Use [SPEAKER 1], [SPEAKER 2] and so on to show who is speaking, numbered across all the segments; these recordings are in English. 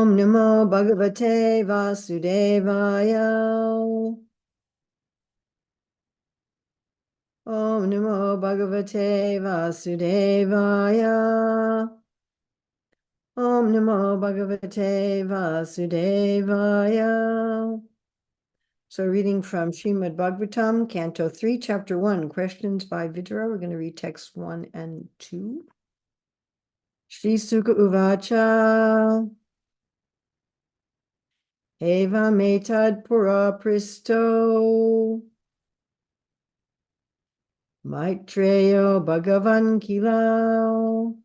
[SPEAKER 1] Om Namo Bhagavate Vasudevaya. Om Namo Bhagavate Vasudevaya. Om Namo Bhagavate Vasudevaya. So reading from Śrīmad-Bhāgavatam, Canto 3, Chapter 1, questions by Vidura. We're going to read texts 1 and 2. Shri Sukha Uvacha. Eva metad pura pristo. Maitreyo Bhagavan Kilao.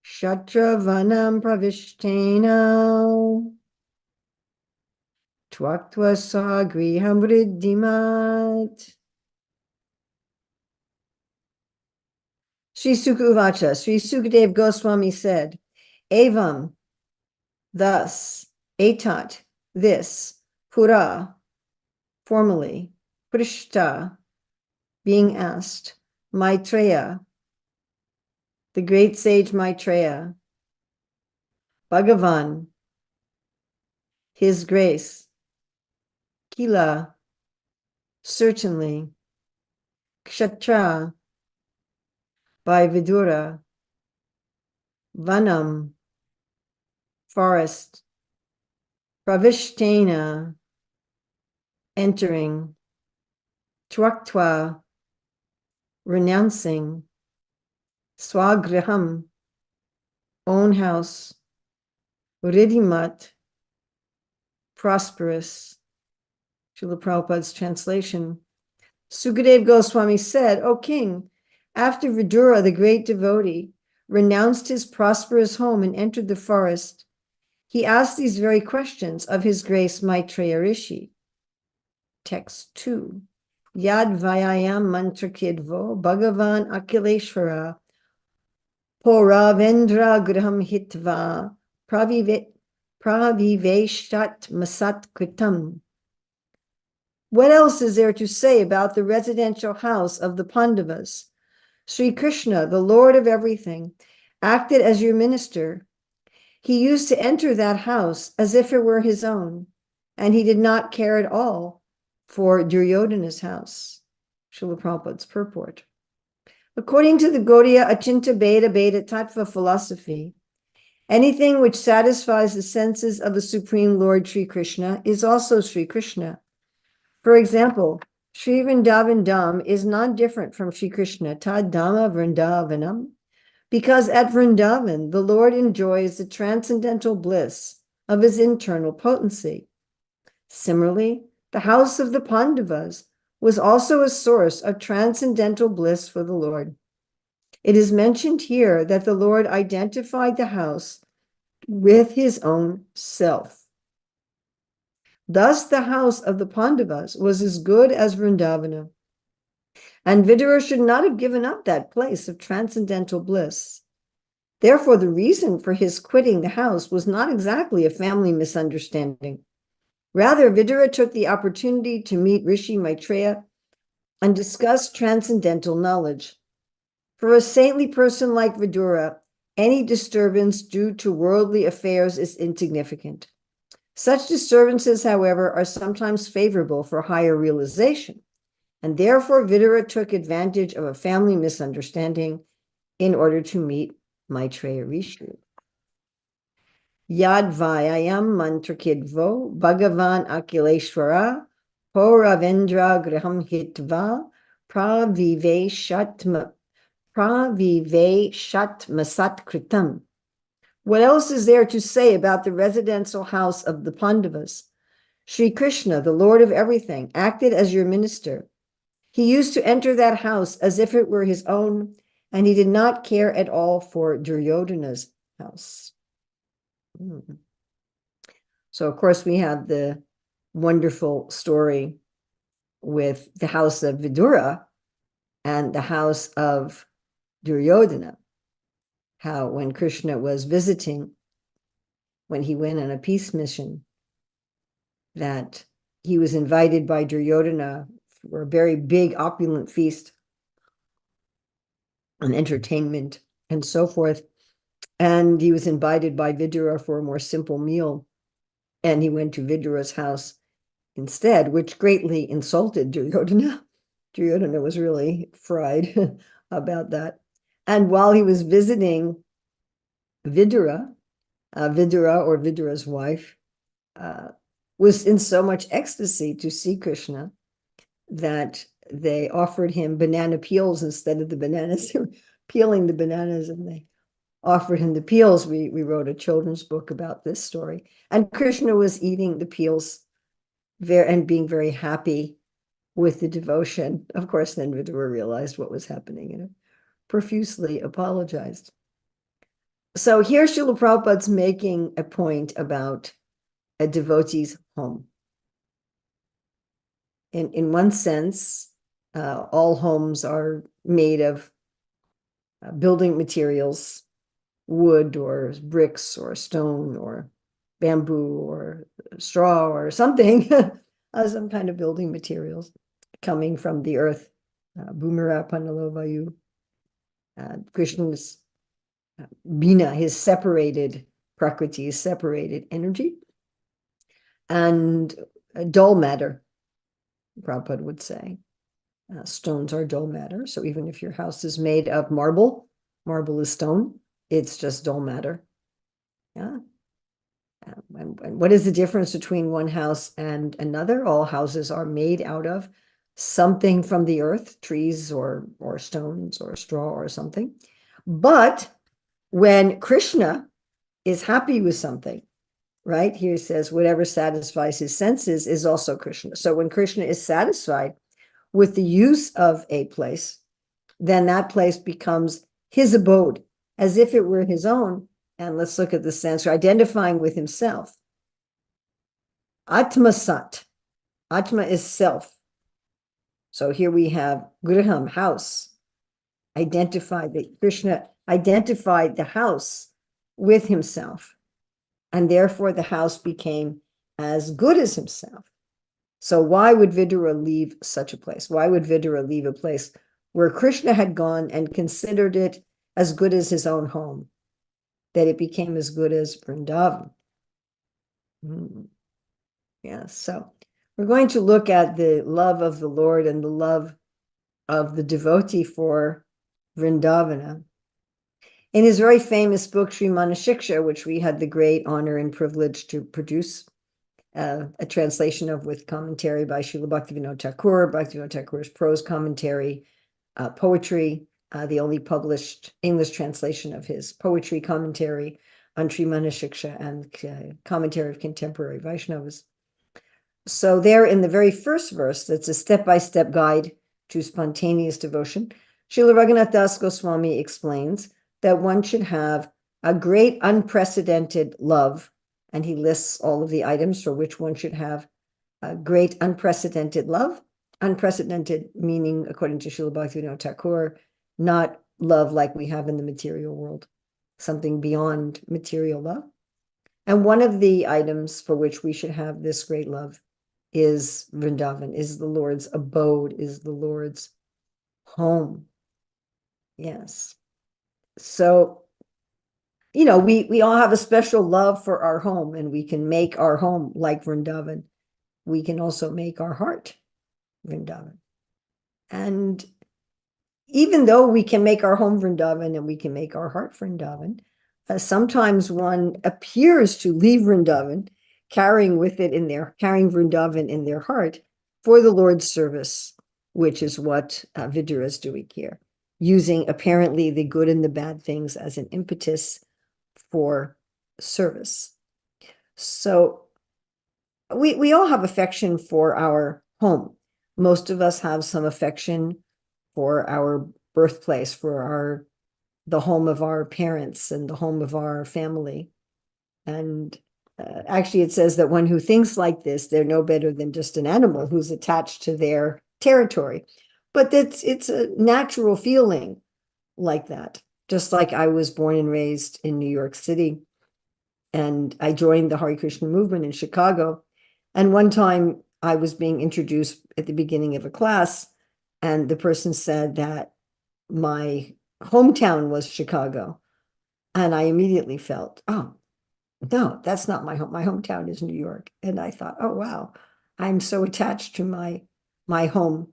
[SPEAKER 1] Kshatravanam pravishtena. Tvaktva sagriham vriddhimat. Sri Sukha Uvacha, Sri Sukadev Goswami said, Evam, thus, etat, this, pura, formerly, prishta, being asked, Maitreya, the great sage Maitreya, Bhagavan, his grace, Kila, certainly, Kshatra, by Vidura, Vanam, forest, Pravishtena, entering, Twaktva, renouncing, Swagriham, own house, Riddhimat, prosperous. Srila Prabhupada's translation. Sukadev Goswami said, O king, after Vidura, the great devotee, renounced his prosperous home and entered the forest, he asked these very questions of his grace Maitreya Rishi. Text 2. Yad Vayayam Mantra Kidvo Bhagavan Akileshvara Poravendra Graham Hitva Praviveshat Masat Kritam. What else is there to say about the residential house of the Pandavas? Sri Krishna, the Lord of everything, acted as your minister. He used to enter that house as if it were his own, and he did not care at all for Duryodhana's house. Srila Prabhupada's purport. According to the Gaudiya Achinta Beda Beda Tattva philosophy, anything which satisfies the senses of the Supreme Lord Sri Krishna is also Sri Krishna. For example, Sri Vrindavan Dham is not different from Sri Krishna, Tad Dhamma Vrindavanam, because at Vrindavan, the Lord enjoys the transcendental bliss of his internal potency. Similarly, the house of the Pandavas was also a source of transcendental bliss for the Lord. It is mentioned here that the Lord identified the house with his own self. Thus, the house of the Pandavas was as good as Vrindavana, and Vidura should not have given up that place of transcendental bliss. Therefore, the reason for his quitting the house was not exactly a family misunderstanding. Rather, Vidura took the opportunity to meet Rishi Maitreya and discuss transcendental knowledge. For a saintly person like Vidura, any disturbance due to worldly affairs is insignificant. Such disturbances, however, are sometimes favorable for higher realization, and therefore Vidura took advantage of a family misunderstanding in order to meet Maitreya Rishi. Yad Vayayam Mantra Kidvo Bhagavan Akileshvara Poravendra Graham Hitva Praviveshat Masat Kritam. What else is there to say about the residential house of the Pandavas? Sri Krishna, the Lord of everything, acted as your minister. He used to enter that house as if it were his own, and he did not care at all for Duryodhana's house. So, of course, we have the wonderful story with the house of Vidura and the house of Duryodhana. How when Krishna was visiting, when he went on a peace mission, that he was invited by Duryodhana for a very big opulent feast and entertainment and so forth. And he was invited by Vidura for a more simple meal. And he went to Vidura's house instead, which greatly insulted Duryodhana. Duryodhana was really fried about that. And while he was visiting Vidura, Vidura or Vidura's wife, was in so much ecstasy to see Krishna that they offered him banana peels instead of the bananas. They were peeling the bananas and they offered him the peels. We wrote a children's book about this story. And Krishna was eating the peels and being very happy with the devotion. Of course, then Vidura realized what was happening and profusely apologized. So here Srila Prabhupada's making a point about a devotee's home. In one sense, all homes are made of building materials, wood or bricks or stone or bamboo or straw or something, some kind of building materials coming from the earth. Bhumira Panalovayu. Krishna's Bina, his separated prakriti, his separated energy, and dull matter, Prabhupada would say. Stones are dull matter. So even if your house is made of marble, marble is stone, it's just dull matter. Yeah. And what is the difference between one house and another? All houses are made out of something from the earth, trees or stones or straw or something. But when Krishna is happy with something, right? Here says, whatever satisfies his senses is also Krishna. So when Krishna is satisfied with the use of a place, then that place becomes his abode, as if it were his own. And let's look at the sense, identifying with himself. Atma Sat. Atma is self. So here we have Griham, house. Identified that Krishna identified the house with himself. And therefore the house became as good as himself. So why would Vidura leave such a place? Why would Vidura leave a place where Krishna had gone and considered it as good as his own home, that it became as good as Vrindavan? Yeah, so we're going to look at the love of the Lord and the love of the devotee for Vrindavana. In his very famous book, Śrīmad-Bhāgavatam, which we had the great honor and privilege to produce, a translation of with commentary by Srila Bhaktivinoda Thakur, Bhaktivinoda Thakur's prose commentary, poetry, the only published English translation of his poetry commentary on Śrīmad-Bhāgavatam and commentary of contemporary Vaishnavas. So there in the very first verse, that's a step-by-step guide to spontaneous devotion, Srila Raghunath Das Goswami explains that one should have a great unprecedented love, and he lists all of the items for which one should have a great unprecedented love. Unprecedented meaning, according to Srila Bhaktivinoda Thakur, not love like we have in the material world, something beyond material love. And one of the items for which we should have this great love is Vrindavan, is the Lord's abode, is the Lord's home. Yes. So, you know, we all have a special love for our home, and we can make our home like Vrindavan. We can also make our heart Vrindavan. And even though we can make our home Vrindavan and we can make our heart Vrindavan, sometimes one appears to leave Vrindavan, carrying Vrindavan in their heart for the Lord's service, which is what Vidura is doing here, using apparently the good and the bad things as an impetus for service. So we all have affection for our home. Most of us have some affection for our birthplace, for the home of our parents and the home of our family. And actually, it says that one who thinks like this, they're no better than just an animal who's attached to their territory. But it's a natural feeling like that. Just like I was born and raised in New York City, and I joined the Hare Krishna movement in Chicago. And one time I was being introduced at the beginning of a class, and the person said that my hometown was Chicago. And I immediately felt, oh, no, that's not my home. My hometown is New York. And I thought, oh, wow, I'm so attached to my home,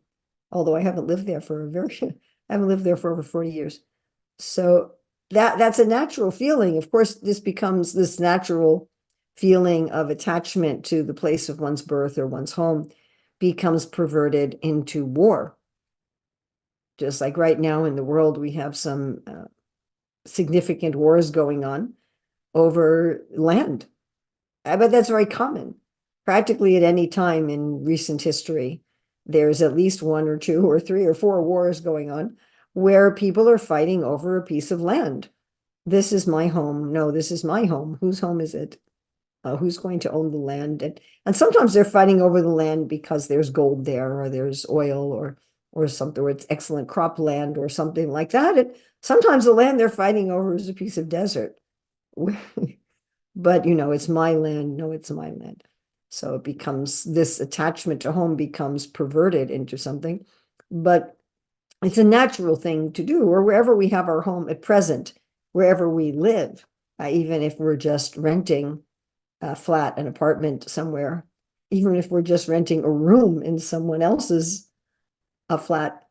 [SPEAKER 1] although I haven't lived there for I haven't lived there for over 40 years. So that's a natural feeling. Of course, this becomes this natural feeling of attachment to the place of one's birth or one's home becomes perverted into war. Just like right now in the world, we have some significant wars going on over land. But that's very common. Practically at any time in recent history, there's at least one or two or three or four wars going on where people are fighting over a piece of land. This is my home. No, this is my home. Whose home is it? Who's going to own the land? And sometimes they're fighting over the land because there's gold there, or there's oil, or something, or it's excellent crop land or something like that. And sometimes the land they're fighting over is a piece of desert. But it's my land. No, it's my land. So it becomes, this attachment to home becomes perverted into something. But it's a natural thing to do, or wherever we have our home at present, wherever we live, even if we're just renting a flat, an apartment somewhere, even if we're just renting a room in someone else's a flat,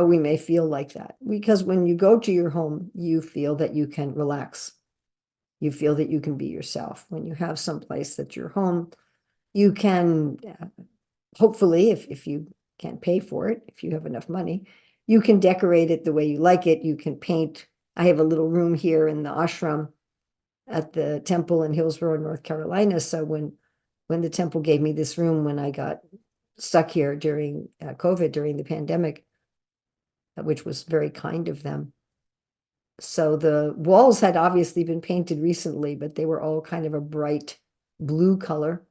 [SPEAKER 1] we may feel like that. Because when you go to your home, you feel that you can relax. You feel that you can be yourself. When you have someplace that's your home, you can, hopefully, if you can pay for it, if you have enough money, you can decorate it the way you like it. You can paint. I have a little room here in the ashram at the temple in Hillsborough, North Carolina. So when the temple gave me this room, when I got stuck here during COVID, during the pandemic, which was very kind of them. So the walls had obviously been painted recently, but they were all kind of a bright blue color.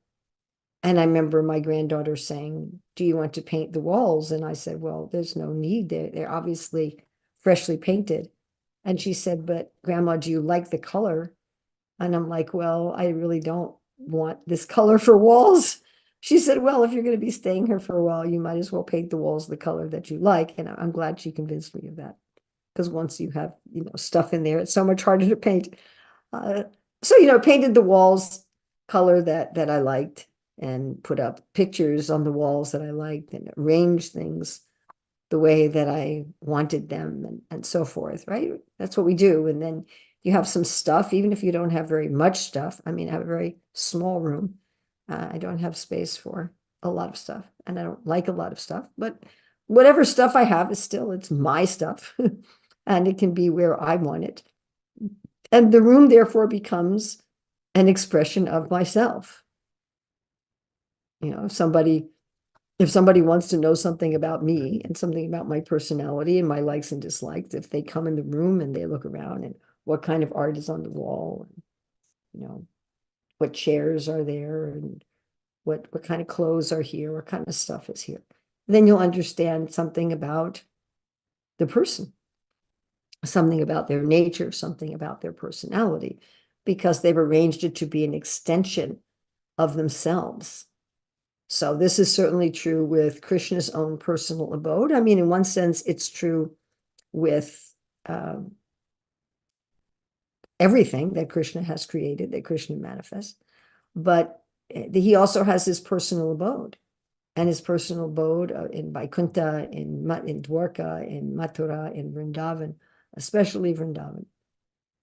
[SPEAKER 1] And I remember my granddaughter saying, do you want to paint the walls? And I said, well, there's no need. They're obviously freshly painted. And she said, but Grandma, do you like the color? And I'm like, well, I really don't want this color for walls. She said, well, if you're going to be staying here for a while, you might as well paint the walls the color that you like. And I'm glad she convinced me of that. Because once you have, stuff in there, it's so much harder to paint. So, painted the walls color that I liked, and put up pictures on the walls that I liked, and arranged things the way that I wanted them, and so forth, right? That's what we do. And then you have some stuff, even if you don't have very much stuff. I mean, I have a very small room. I don't have space for a lot of stuff, and I don't like a lot of stuff, but whatever stuff I have is still, it's my stuff, and it can be where I want it. And the room therefore becomes an expression of myself. If somebody wants to know something about me and something about my personality and my likes and dislikes, if they come in the room and they look around and what kind of art is on the wall, and what chairs are there, and what kind of clothes are here, what kind of stuff is here, then you'll understand something about the person, something about their nature, something about their personality, because they've arranged it to be an extension of themselves. So this is certainly true with Krishna's own personal abode. I mean, in one sense, it's true with everything that Krishna has created, that Krishna manifests. But he also has his personal abode. And his personal abode in Vaikuntha, in Dwarka, in Mathura, in Vrindavan, especially Vrindavan,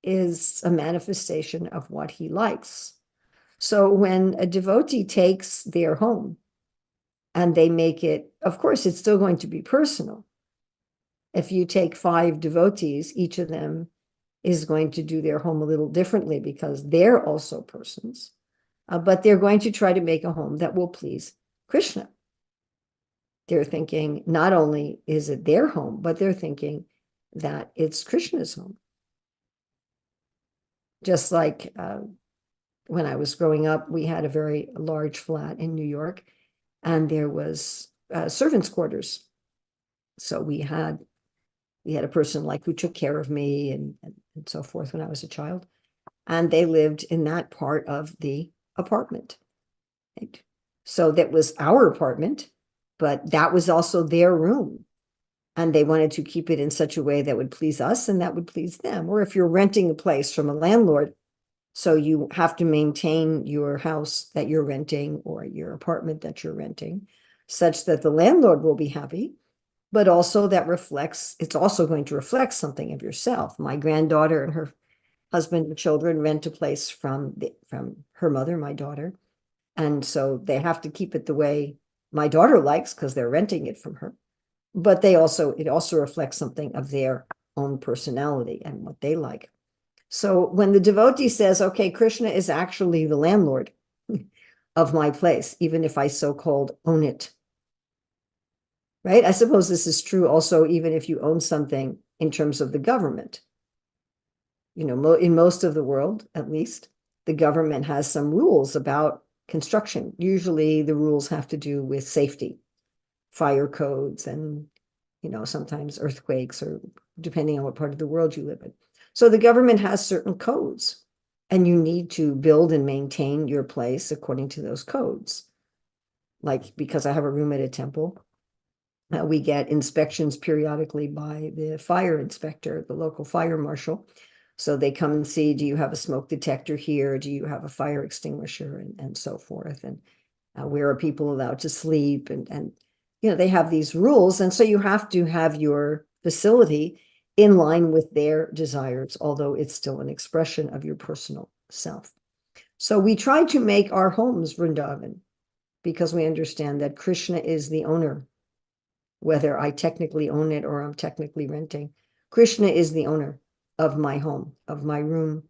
[SPEAKER 1] is a manifestation of what he likes. So when a devotee takes their home and they make it, of course, it's still going to be personal. If you take 5 devotees, each of them is going to do their home a little differently because they're also persons, but they're going to try to make a home that will please Krishna. They're thinking not only is it their home, but they're thinking that it's Krishna's home. Just like when I was growing up, we had a very large flat in New York, and there was servants' quarters. So we had a person who took care of me and so forth when I was a child. And they lived in that part of the apartment. Right? So that was our apartment, but that was also their room. and they wanted to keep it in such a way that would please us and that would please them. Or if you're renting a place from a landlord, so you have to maintain your house that you're renting or your apartment that you're renting such that the landlord will be happy, but also it's also going to reflect something of yourself. My granddaughter and her husband and children rent a place from her mother, my daughter. And so they have to keep it the way my daughter likes because they're renting it from her. But it also reflects something of their own personality and what they like. So when the devotee says, okay, Krishna is actually the landlord of my place, even if I so-called own it, right? I suppose this is true also even if you own something in terms of the government. You know, in most of the world, at least, the government has some rules about construction. Usually the rules have to do with safety, fire codes, and, you know, sometimes earthquakes, or depending on what part of the world you live in. So the government has certain codes, and you need to build and maintain your place according to those codes. Like, because I have a room at a temple, we get inspections periodically by the fire inspector, the local fire marshal. So they come and see, do you have a smoke detector here? Do you have a fire extinguisher, and so forth? And where are people allowed to sleep? And you know, they have these rules. And so you have to have your facility in line with their desires, although it's still an expression of your personal self. So we try to make our homes Vrindavan because we understand that Krishna is the owner, whether I technically own it or I'm technically renting. Krishna is the owner of my home, of my room.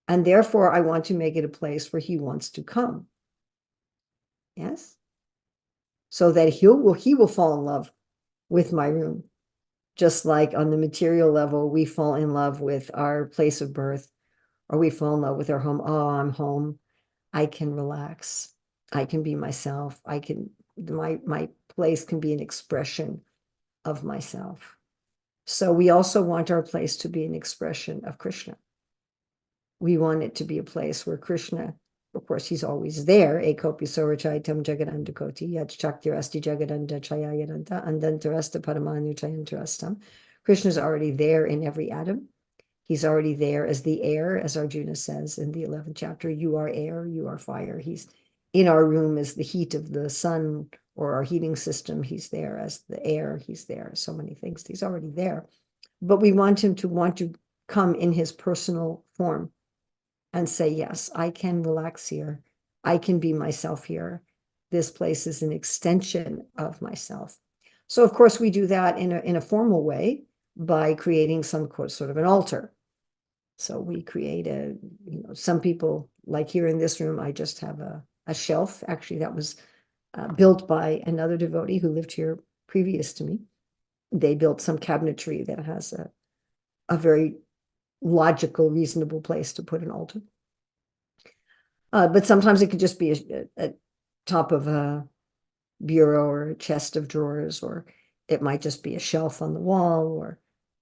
[SPEAKER 1] And therefore, I want to make it a place where he wants to come. Yes? So that he will fall in love with my room. Just like on the material level, we fall in love with our place of birth, or we fall in love with our home. Oh, I'm home. I can relax. I can be myself. My place can be an expression of myself. So we also want our place to be an expression of Krishna. We want it to be a place where Krishna, of course, he's always there. Ekopi sorachaitam jagadandakoti yachaktirasti jagadanda chayayadanta andantarasta paramanu chayantarastam. Krishna's already there in every atom. He's already there as the air, as Arjuna says in the 11th chapter. You are air, you are fire. He's in our room as the heat of the sun or our heating system. He's there as the air. He's there. So many things. He's already there. But we want him to want to come in his personal form and say, yes, I can relax here. I can be myself here. This place is an extension of myself. So, of course, we do that in a formal way by creating some sort of an altar. So we create some people, like here in this room, I just have a shelf. Actually, that was built by another devotee who lived here previous to me. They built some cabinetry that has a very logical, reasonable place to put an altar. But sometimes it could just be a top of a bureau or a chest of drawers, or it might just be a shelf on the wall.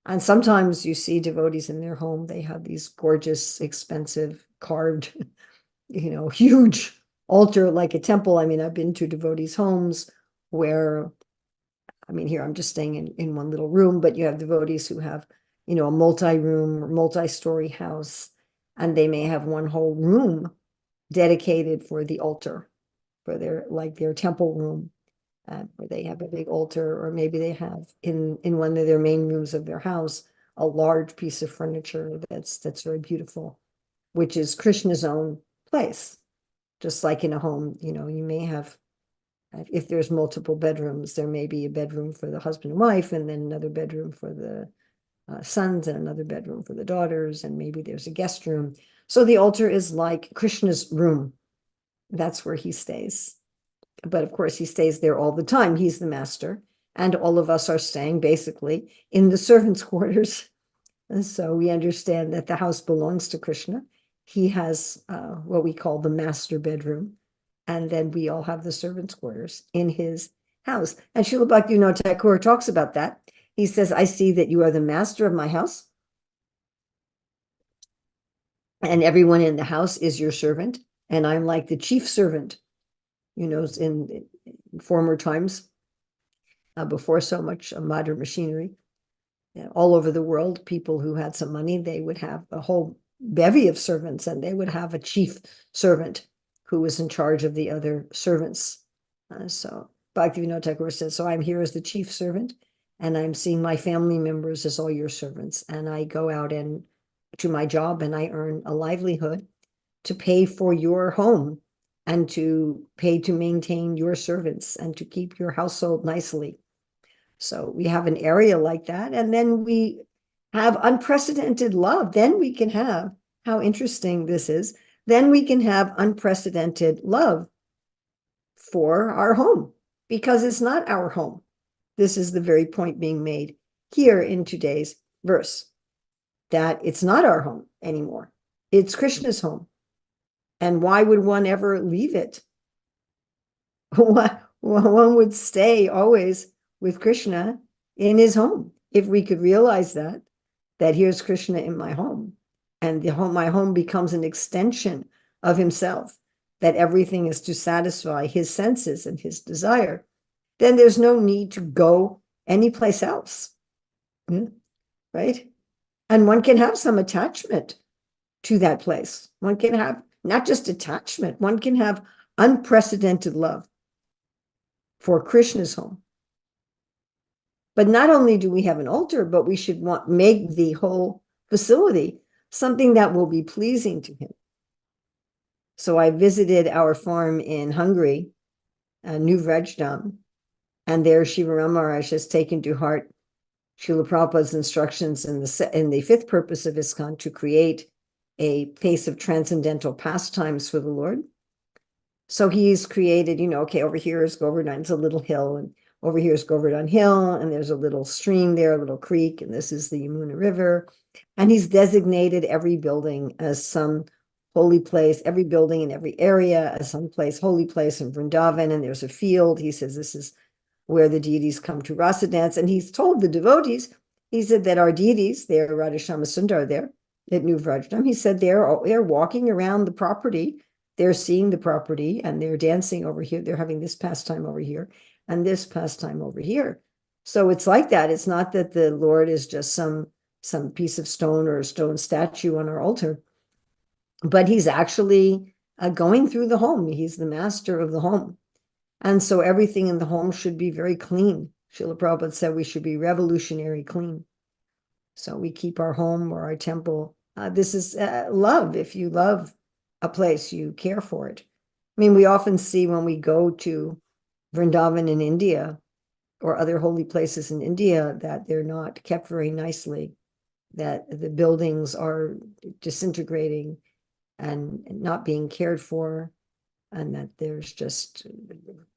[SPEAKER 1] And sometimes you see devotees in their home, they have these gorgeous, expensive, carved, huge altar like a temple. I mean, I've been to devotees' homes where, here I'm just staying in one little room, but you have devotees who have, a multi-room or multi-story house, and they may have one whole room dedicated for the altar, for their temple room, where they have a big altar, or maybe they have in one of their main rooms of their house a large piece of furniture that's very beautiful, which is Krishna's own place. Just like in a home, you may have, if there's multiple bedrooms, there may be a bedroom for the husband and wife, and then another bedroom for the sons, and another bedroom for the daughters, and maybe there's a guest room. So the altar is like Krishna's room. That's where he stays. But of course, he stays there all the time. He's the master. And all of us are staying basically in the servants' quarters. And so we understand that the house belongs to Krishna. He has what we call the master bedroom. And then we all have the servants' quarters in his house. And Srila Bhaktivinoda Thakur talks about that. He says, I see that you are the master of my house, and everyone in the house is your servant, and I'm like the chief servant. In former times, before so much modern machinery. All over the world, people who had some money, they would have a whole bevy of servants, and they would have a chief servant who was in charge of the other servants. So Bhaktivinoda Thakur says, so I'm here as the chief servant, and I'm seeing my family members as all your servants, and I go out and to my job, and I earn a livelihood to pay for your home and to pay to maintain your servants and to keep your household nicely. So we have an area like that, and then we have unprecedented love. Then we can have, how interesting this is, then we can have unprecedented love for our home, because it's not our home. This is the very point being made here in today's verse, that it's not our home anymore. It's Krishna's home. And why would one ever leave it? One would stay always with Krishna in his home. If we could realize that here's Krishna in my home, and my home becomes an extension of himself, that everything is to satisfy his senses and his desire, then there's no need to go anyplace else, right? And one can have some attachment to that place. One can have not just attachment, one can have unprecedented love for Krishna's home. But not only do we have an altar, but we should make the whole facility something that will be pleasing to him. So I visited our farm in Hungary, New Vrejdam, and there Shiva Ram Maharaj has taken to heart Srila Prabhupada's instructions in the fifth purpose of ISKCON to create a place of transcendental pastimes for the Lord. So he's created, okay, over here is Govardhan, it's a little hill, and over here is Govardhan Hill, and there's a little stream there, a little creek, and this is the Yamuna River. And he's designated every building as some holy place, every building in every area as some place, holy place in Vrindavan, and there's a field. He says this is where the deities come to rasa dance. And he's told the devotees, he said that our deities, they're Radhashama Sundar there at New Vrajdam, he said they're walking around the property, they're seeing the property, and they're dancing over here, they're having this pastime over here, and this pastime over here. So it's like that. It's not that the Lord is just some piece of stone or a stone statue on our altar, but he's actually going through the home. He's the master of the home. And so everything in the home should be very clean. Srila Prabhupada said we should be revolutionary clean. So we keep our home or our temple. This is love. If you love a place, you care for it. I mean, we often see when we go to Vrindavan in India or other holy places in India that they're not kept very nicely, that the buildings are disintegrating and not being cared for, and that there's just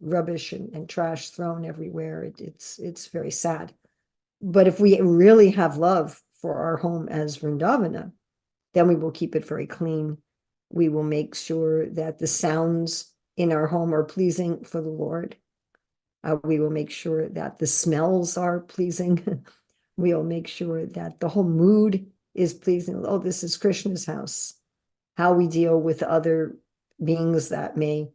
[SPEAKER 1] rubbish and trash thrown everywhere. It's very sad. But if we really have love for our home as Vrindavana, then we will keep it very clean. We will make sure that the sounds in our home are pleasing for the Lord. We will make sure that the smells are pleasing. We'll make sure that the whole mood is pleasing. Oh, this is Krishna's house. How we deal with other beings that may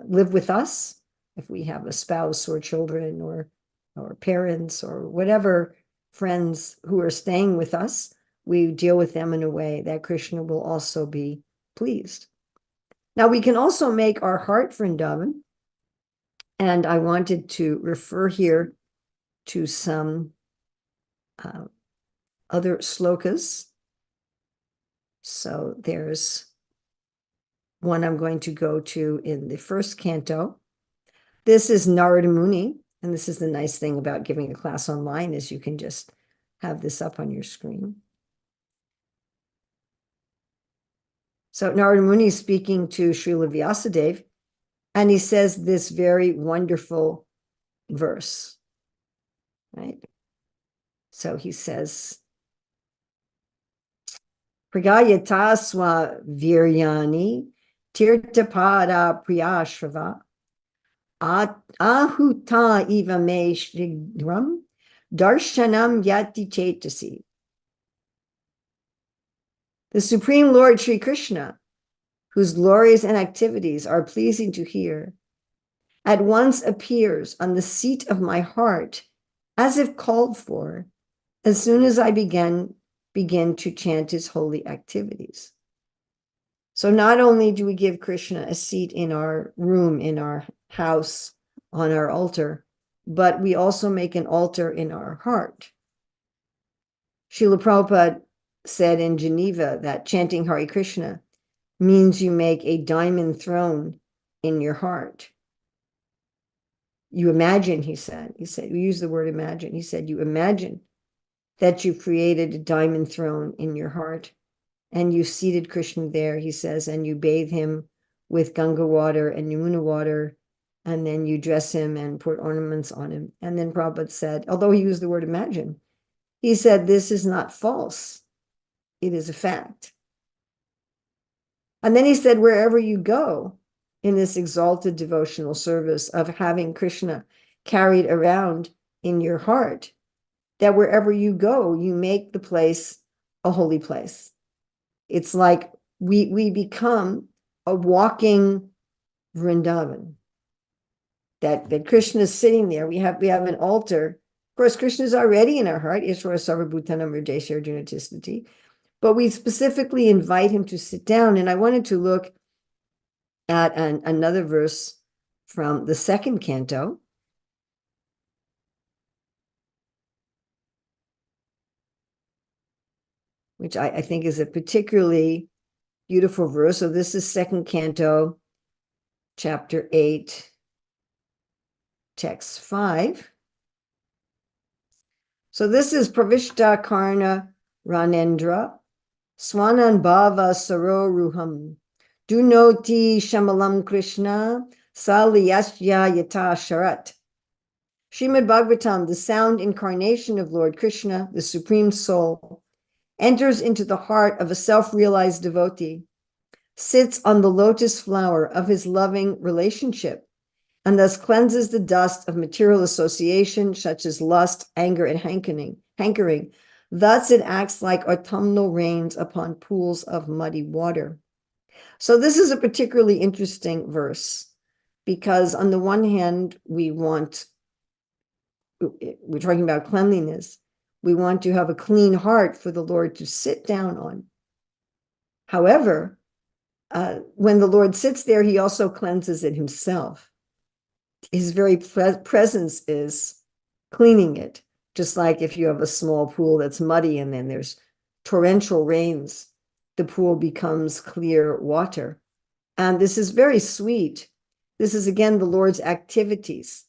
[SPEAKER 1] live with us, if we have a spouse or children or parents or whatever friends who are staying with us, we deal with them in a way that Krishna will also be pleased. Now we can also make our heart Vrindavan, and I wanted to refer here to some other slokas. So there's one I'm going to go to in the first canto. This is Narada Muni, and this is the nice thing about giving a class online is you can just have this up on your screen. So Narada Muni is speaking to Srila Vyasadeva, and he says this very wonderful verse, right? So he says, Pragayata swa viryani tirtapada priyashrava ahuta iva me shrigram darshanam yati chetasi. The Supreme Lord Sri Krishna, whose glories and activities are pleasing to hear, at once appears on the seat of my heart, as if called for, as soon as I begin to chant his holy activities. So not only do we give Krishna a seat in our room, in our house, on our altar, but we also make an altar in our heart. Srila Prabhupada said in Geneva that chanting Hare Krishna means you make a diamond throne in your heart. You imagine, he said, we use the word imagine. He said, you imagine that you've created a diamond throne in your heart and you seated Krishna there, he says, and you bathe him with Ganga water and Yamuna water, and then you dress him and put ornaments on him. And then Prabhupada said, although he used the word imagine, he said, this is not false. It is a fact. And then he said, wherever you go in this exalted devotional service of having Krishna carried around in your heart, that wherever you go, you make the place a holy place. It's like we become a walking Vrindavan. That Krishna is sitting there. We have an altar. Of course, Krishna is already in our heart. Ishvara Sarvabhutanam Hridaya Arjuna Tistati. But we specifically invite him to sit down. And I wanted to look at another verse from the second canto, which I think is a particularly beautiful verse. So this is second canto, chapter 8, text 5. So this is Pravishta Karna Ranendra, Swanan Bhava Saro Ruham, Dunoti Shamalam Krishna, Saliyasya Yata Sharat. Śrīmad-Bhāgavatam, the sound incarnation of Lord Krishna, the Supreme Soul, enters into the heart of a self-realized devotee, sits on the lotus flower of his loving relationship, and thus cleanses the dust of material association, such as lust, anger, and hankering. Thus it acts like autumnal rains upon pools of muddy water. So this is a particularly interesting verse, because on the one hand, we're talking about cleanliness. We want to have a clean heart for the Lord to sit down on. However, when the Lord sits there, he also cleanses it himself. His very presence is cleaning it, just like if you have a small pool that's muddy and then there's torrential rains, the pool becomes clear water. And this is very sweet. This is, again, the Lord's activities.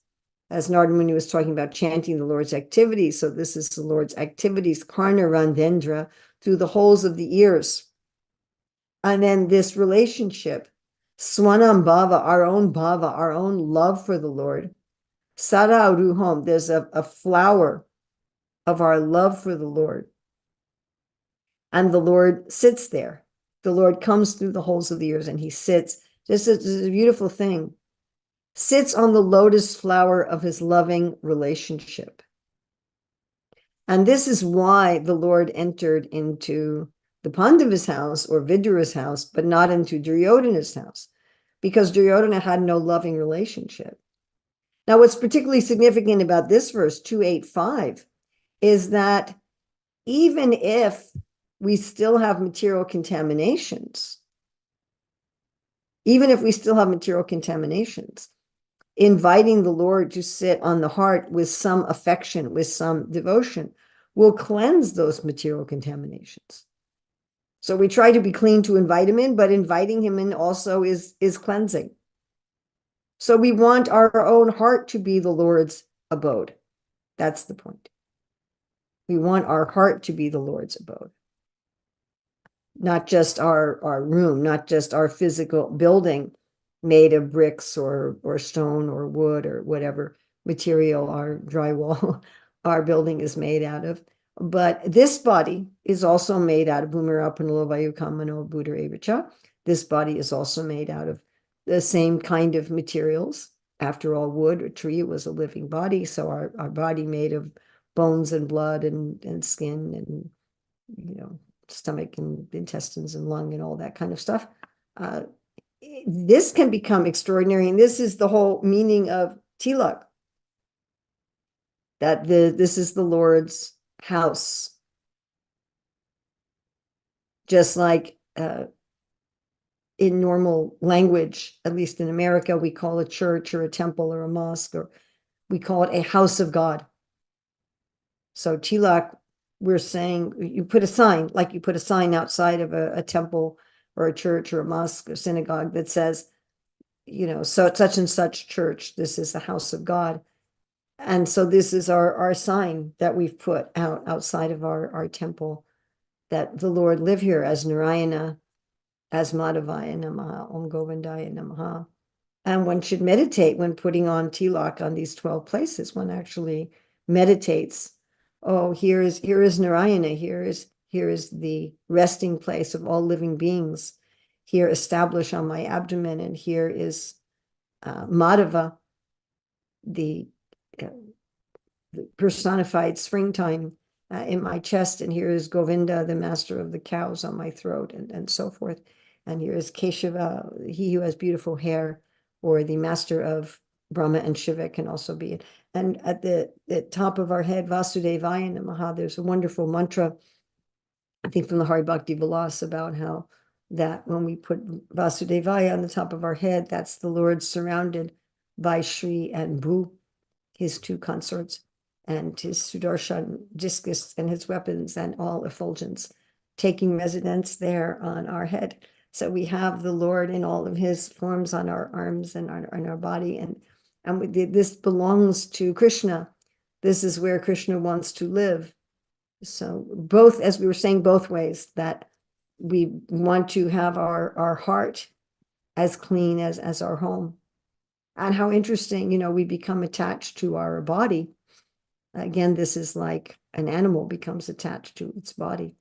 [SPEAKER 1] As Narada Muni was talking about chanting the Lord's activities, so this is the Lord's activities, Karna Randendra, through the holes of the ears. And then this relationship, Swanam Bhava, our own love for the Lord. Sara Ruham, there's a flower of our love for the Lord. And the Lord sits there. The Lord comes through the holes of the ears and he sits. This is a beautiful thing. Sits on the lotus flower of his loving relationship. And this is why the Lord entered into the Pandava's house or Vidura's house, but not into Duryodhana's house, because Duryodhana had no loving relationship. Now, what's particularly significant about this verse, 285, is that even if we still have material contaminations, inviting the Lord to sit on the heart with some affection, with some devotion, will cleanse those material contaminations. So we try to be clean to invite him in, but inviting him in also is cleansing. So we want our own heart to be the Lord's abode. That's the point. We want our heart to be the Lord's abode. Not just our room, not just our physical building made of bricks or stone or wood or whatever material our drywall, our building is made out of. But this body is also made out of Bhumirapanalovayu Buddha Evacha. This body is also made out of the same kind of materials. After all, wood or tree was a living body. So our body made of bones and blood and skin and, stomach and intestines and lung and all that kind of stuff. this can become extraordinary. And this is the whole meaning of tilak, that this is the Lord's house. Just like in normal language, at least in America, we call a church or a temple or a mosque, or we call it a house of God. So tilak, we're saying you put a sign, like you put a sign outside of a temple or a church or a mosque or synagogue that says, so such and such church, this is the house of God. And so this is our sign that we've put outside of our temple, that the Lord live here as Narayana, as Madhavaya Namaha, Om Govindaya Namaha. And one should meditate when putting on tilak on these 12 places. One actually meditates. Oh, here is Narayana. Here is the resting place of all living beings. Here established on my abdomen, and here is Madhava, the personified springtime in my chest, and here is Govinda, the master of the cows, on my throat, and so forth. And here is Keshava, he who has beautiful hair, or the master of Brahma and Shiva can also be it. And at the top of our head, Vasudevaya Namaha, there's a wonderful mantra, I think from the Hari Bhakti Vilas, about how that when we put Vasudevaya on the top of our head, that's the Lord surrounded by Shri and Bhu, his two consorts, and his Sudarshan discus and his weapons and all effulgence, taking residence there on our head. So we have the Lord in all of his forms on our arms and on our body. And this belongs to Krishna. This is where Krishna wants to live. So both, as we were saying, both ways, that we want to have our heart as clean as our home. And how interesting, we become attached to our body. Again, this is like an animal becomes attached to its body.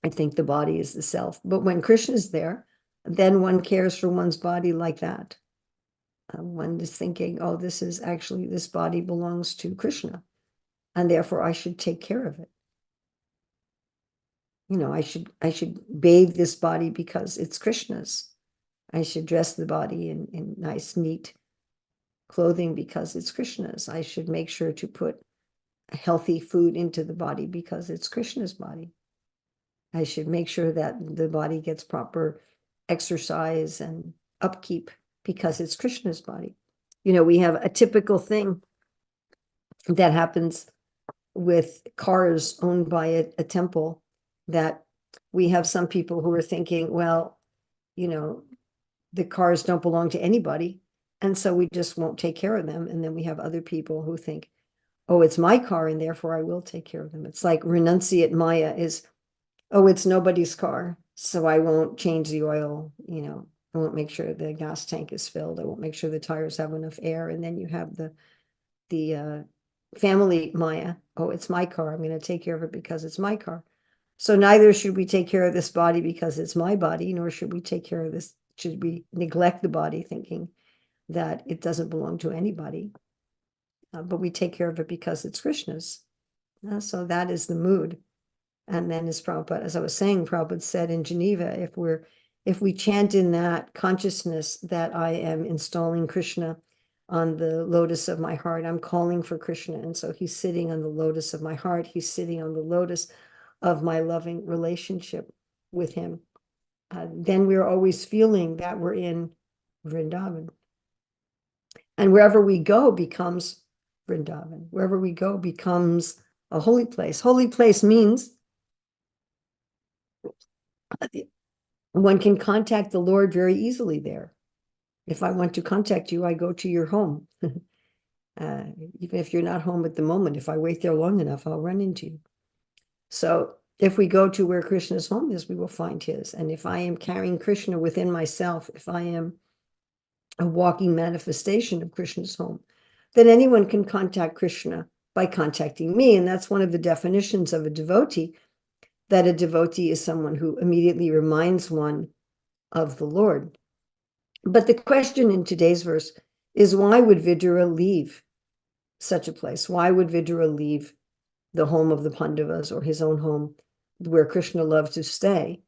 [SPEAKER 1] I think the body is the self. But when Krishna is there, then one cares for one's body like that. One is thinking, oh, this body belongs to Krishna, and therefore I should take care of it. I should bathe this body because it's Krishna's. I should dress the body in nice, neat clothing because it's Krishna's. I should make sure to put healthy food into the body because it's Krishna's body. I should make sure that the body gets proper exercise and upkeep because it's Krishna's body. We have a typical thing that happens with cars owned by a temple, that we have some people who are thinking, well, the cars don't belong to anybody, and so we just won't take care of them. And then we have other people who think, oh, it's my car, and therefore I will take care of them. It's like renunciate Maya is, oh, it's nobody's car, so I won't change the oil, I won't make sure the gas tank is filled. I won't make sure the tires have enough air. And then you have the family Maya. Oh, it's my car. I'm going to take care of it because it's my car. So neither should we take care of this body because it's my body, nor should we take care of this. Should we neglect the body thinking that it doesn't belong to anybody? But we take care of it because it's Krishna's. So that is the mood. And then as I was saying, Prabhupada said in Geneva, if we chant in that consciousness that I am installing Krishna on the lotus of my heart, I'm calling for Krishna. And so he's sitting on the lotus of my heart. He's sitting on the lotus of my loving relationship with him. Then we're always feeling that we're in Vrindavan. And wherever we go becomes Vrindavan. Wherever we go becomes a holy place. Holy place means one can contact the Lord very easily there. If I want to contact you, I go to your home. Even if you're not home at the moment, if I wait there long enough, I'll run into you. So if we go to where Krishna's home is, we will find his. And if I am carrying Krishna within myself, if I am a walking manifestation of Krishna's home, then anyone can contact Krishna by contacting me. And that's one of the definitions of a devotee, that a devotee is someone who immediately reminds one of the Lord. But the question in today's verse is, why would Vidura leave such a place? Why would Vidura leave the home of the Pandavas or his own home where Krishna loved to stay?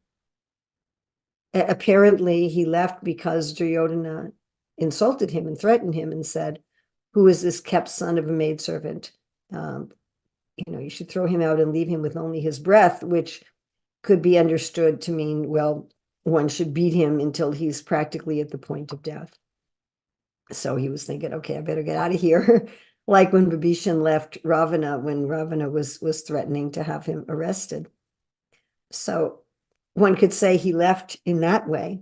[SPEAKER 1] apparently he left because Duryodhana insulted him and threatened him and said, who is this kept son of a maidservant? You should throw him out and leave him with only his breath, which could be understood to mean, well, one should beat him until he's practically at the point of death. So he was thinking, okay, I better get out of here. Like when Vibhishan left Ravana, when Ravana was threatening to have him arrested. So one could say he left in that way.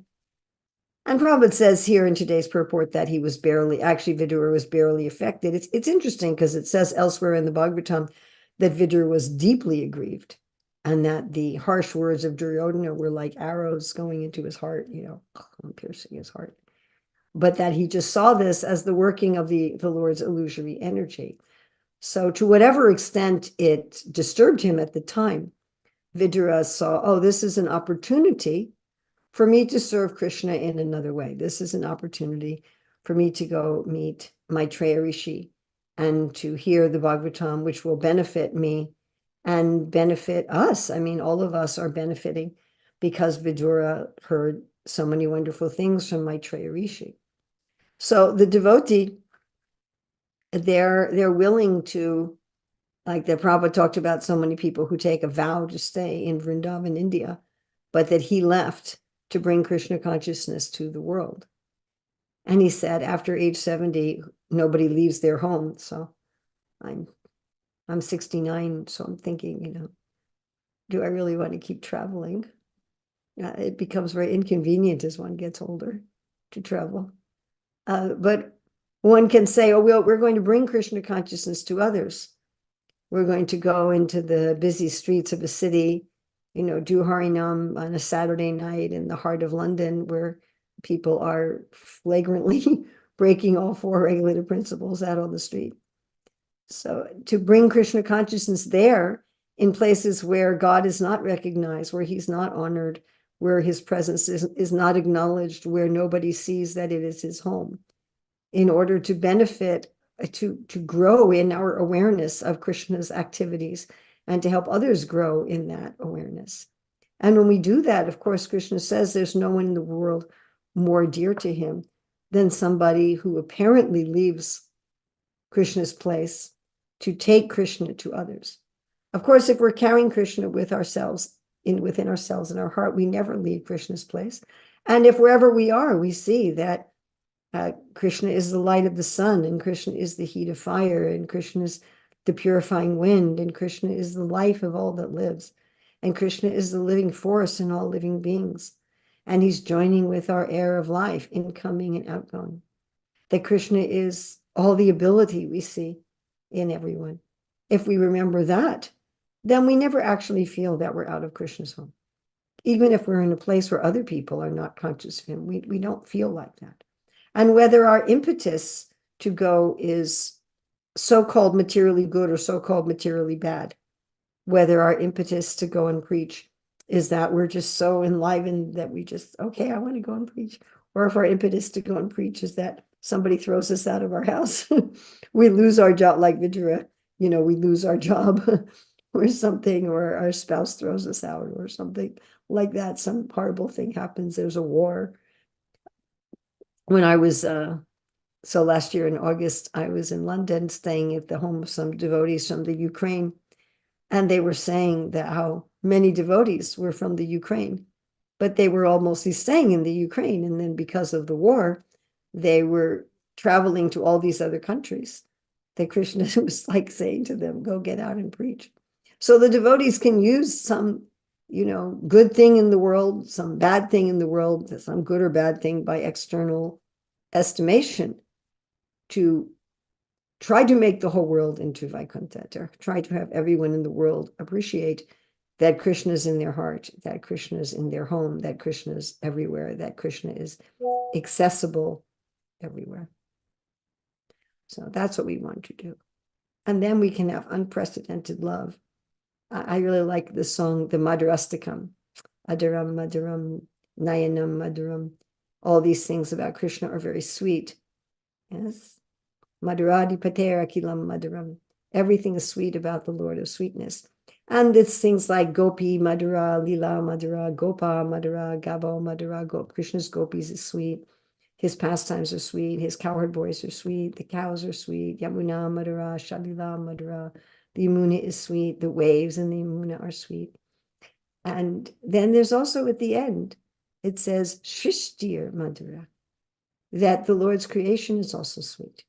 [SPEAKER 1] And Prabhupada says here in today's purport that he was Vidura was barely affected. It's interesting because it says elsewhere in the Bhagavatam that Vidura was deeply aggrieved and that the harsh words of Duryodhana were like arrows going into his heart, piercing his heart. But that he just saw this as the working of the Lord's illusory energy. So to whatever extent it disturbed him at the time, Vidura saw, oh, this is an opportunity for me to serve Krishna in another way. This is an opportunity for me to go meet Maitreya Rishi and to hear the Bhagavatam, which will benefit me and benefit us. I mean, all of us are benefiting because Vidura heard so many wonderful things from Maitreya Rishi. So the devotee, they're willing to, like the Prabhupada talked about so many people who take a vow to stay in Vrindavan, India, but that he left to bring Krishna consciousness to the world. And he said after age 70, nobody leaves their home. So I'm 69, so I'm thinking, do I really want to keep traveling? It becomes very inconvenient as one gets older to travel. But one can say, oh, well, we're going to bring Krishna consciousness to others. We're going to go into the busy streets of a city, do Harinam on a Saturday night in the heart of London, where people are flagrantly breaking all 4 regulative principles out on the street. So to bring Krishna consciousness there in places where God is not recognized, where he's not honored, where his presence is not acknowledged, where nobody sees that it is his home, in order to benefit, to grow in our awareness of Krishna's activities and to help others grow in that awareness. And when we do that, of course, Krishna says there's no one in the world more dear to him than somebody who apparently leaves Krishna's place to take Krishna to others. Of course, if we're carrying Krishna within ourselves in our heart, we never leave Krishna's place. And if wherever we are, we see that Krishna is the light of the sun, and Krishna is the heat of fire, and Krishna is the purifying wind, and Krishna is the life of all that lives, and Krishna is the living force in all living beings, and he's joining with our air of life, incoming and outgoing. That Krishna is all the ability we see in everyone. If we remember that, then we never actually feel that we're out of Krishna's home. Even if we're in a place where other people are not conscious of him, we don't feel like that. And whether our impetus to go is so-called materially good or so-called materially bad, whether our impetus to go and preach is that we're just so enlivened that we just, okay, I want to go and preach, or if our impetus to go and preach is that somebody throws us out of our house, we lose our job, like Vidura, we lose our job or something, or our spouse throws us out or something like that. Some horrible thing happens. There's a war. When I was, so last year in August, I was in London staying at the home of some devotees from the Ukraine. And they were saying that how many devotees were from the Ukraine, but they were all mostly staying in the Ukraine. And then because of the war, they were traveling to all these other countries. That Krishna was like saying to them, go get out and preach. So the devotees can use some, good thing in the world, some bad thing in the world, some good or bad thing by external estimation to try to make the whole world into Vaikuntha, to try to have everyone in the world appreciate that Krishna is in their heart, that Krishna is in their home, that Krishna is everywhere, that Krishna is accessible everywhere. So that's what we want to do. And then we can have unprecedented love. I really like the song, the Madhurastakam, Adaram, Madhuram, Nayanam, Madhuram. All these things about Krishna are very sweet. Yes. Madhuradi Patera Kilam Madhuram. Everything is sweet about the Lord of sweetness. And it's things like Gopi Madhura, Lila Madhura, Gopa Madhura, Gabo Madhura. Krishna's gopis is sweet. His pastimes are sweet. His cowherd boys are sweet. The cows are sweet. Yamuna Madhura, Shalila Madhura. The Yamuna is sweet. The waves in the Yamuna are sweet. And then there's also at the end, it says Shrishtir Madhura, that the Lord's creation is also sweet.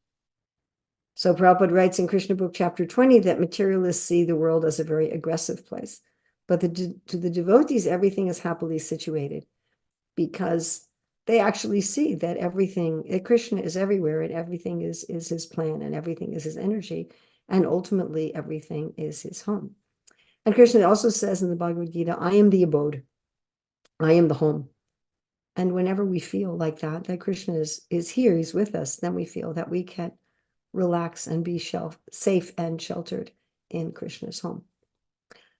[SPEAKER 1] So Prabhupada writes in Krishna Book chapter 20 that materialists see the world as a very aggressive place. But to the devotees, everything is happily situated because they actually see that everything, that Krishna is everywhere and everything is his plan and everything is his energy. And ultimately, everything is his home. And Krishna also says in the Bhagavad Gita, I am the abode. I am the home. And whenever we feel like that Krishna is here, he's with us, then we feel that we can relax and be safe and sheltered in Krishna's home.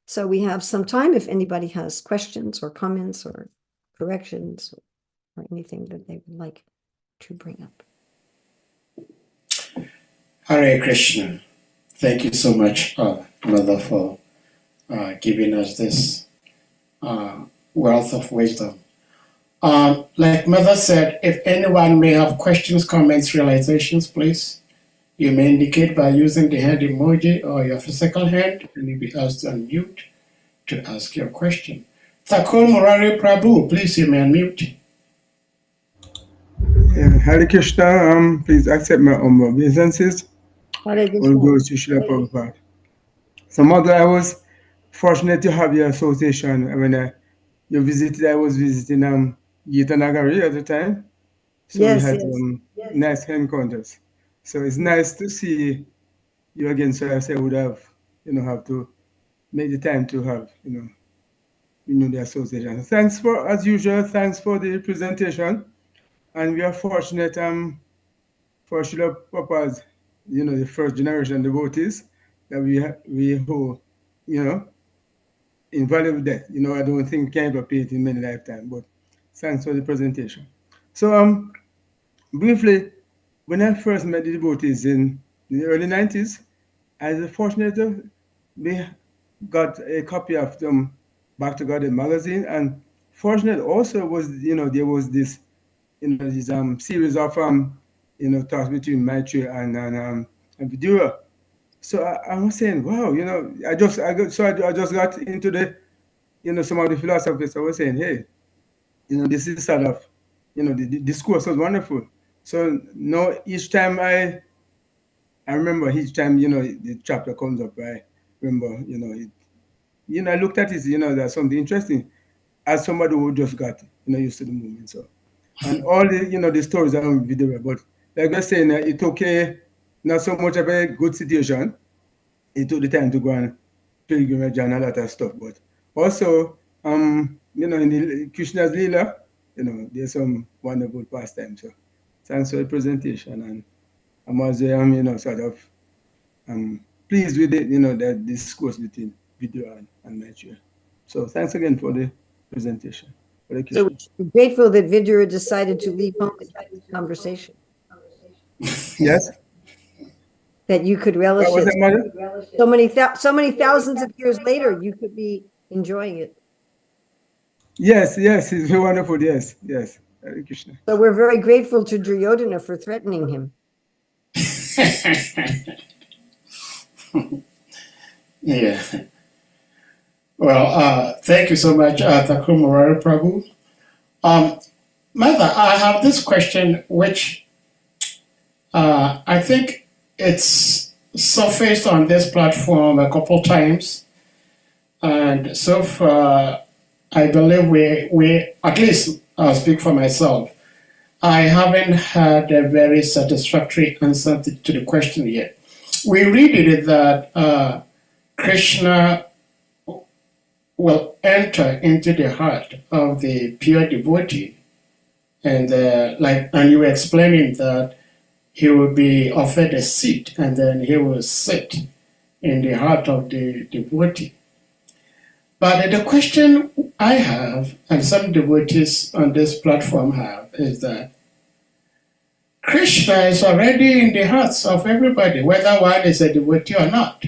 [SPEAKER 1] So we have some time if anybody has questions or comments or corrections or anything that they would like to bring up.
[SPEAKER 2] Hare Krishna. Thank you so much, Mother, for giving us this wealth of wisdom. Like Mother said, if anyone may have questions, comments, realizations, please. You may indicate by using the hand emoji or your physical hand, and you'll be asked to unmute to ask your question. Thakur Murari Prabhu, please, you may unmute.
[SPEAKER 3] Hare Krishna, please accept my humble obeisances.
[SPEAKER 1] Hare
[SPEAKER 3] All goes to
[SPEAKER 1] Krishna.
[SPEAKER 3] Srila Prabhupada. So, Mother, I was fortunate to have your association. When you visited, I was visiting Gita Nagari at the time. So
[SPEAKER 1] Yes,
[SPEAKER 3] we had
[SPEAKER 1] yes.
[SPEAKER 3] nice encounters. So it's nice to see you again. So I say I would have, have to make the time to have, the association. Thanks for, as usual, thanks for the presentation. And we are fortunate for Srila Prabhupada's, the first generation devotees that we who, invaluable debt. I don't think we can ever pay it in many lifetimes, but thanks for the presentation. So briefly, when I first met the devotees in the early 90s, I was fortunate to we got a copy of Back to God magazine, and fortunate also was there was this this series of talks between Maitri and Vidura. So I was saying, wow, I just got into the some of the philosophers. I was saying, hey, this is sort of the discourse was wonderful. So now each time I remember each time the chapter comes up, I remember I looked at it, there's something interesting as somebody who just got used to the movement. So and all the the stories are on video, but like I was saying, it took not so much of a good situation. It took the time to go on pilgrimage and a lot of stuff, but also in the Krishna's Leela, there's some wonderful pastimes. So thanks for the presentation, and I'm also sort of pleased with it, that discourse between video and nature. So thanks again for the presentation.
[SPEAKER 1] So we're grateful that Vidura decided to leave home and have this conversation.
[SPEAKER 3] Yes.
[SPEAKER 1] That you could relish
[SPEAKER 3] What was
[SPEAKER 1] it.
[SPEAKER 3] that, Mother?
[SPEAKER 1] So many thousands of years later, you could be enjoying it.
[SPEAKER 3] Yes, it's wonderful. Yes. Hare Krishna.
[SPEAKER 1] So we're very grateful to Duryodhana for threatening him.
[SPEAKER 2] Yeah. Well, thank you so much, Thakur Murari Prabhu. Mother, I have this question, which I think it's surfaced on this platform a couple times, and so far, I believe we at least I'll speak for myself. I haven't had a very satisfactory answer to the question yet. We read it that Krishna will enter into the heart of the pure devotee, and and you were explaining that he will be offered a seat, and then he will sit in the heart of the devotee. But the question I have, and some devotees on this platform have, is that Krishna is already in the hearts of everybody, whether one is a devotee or not.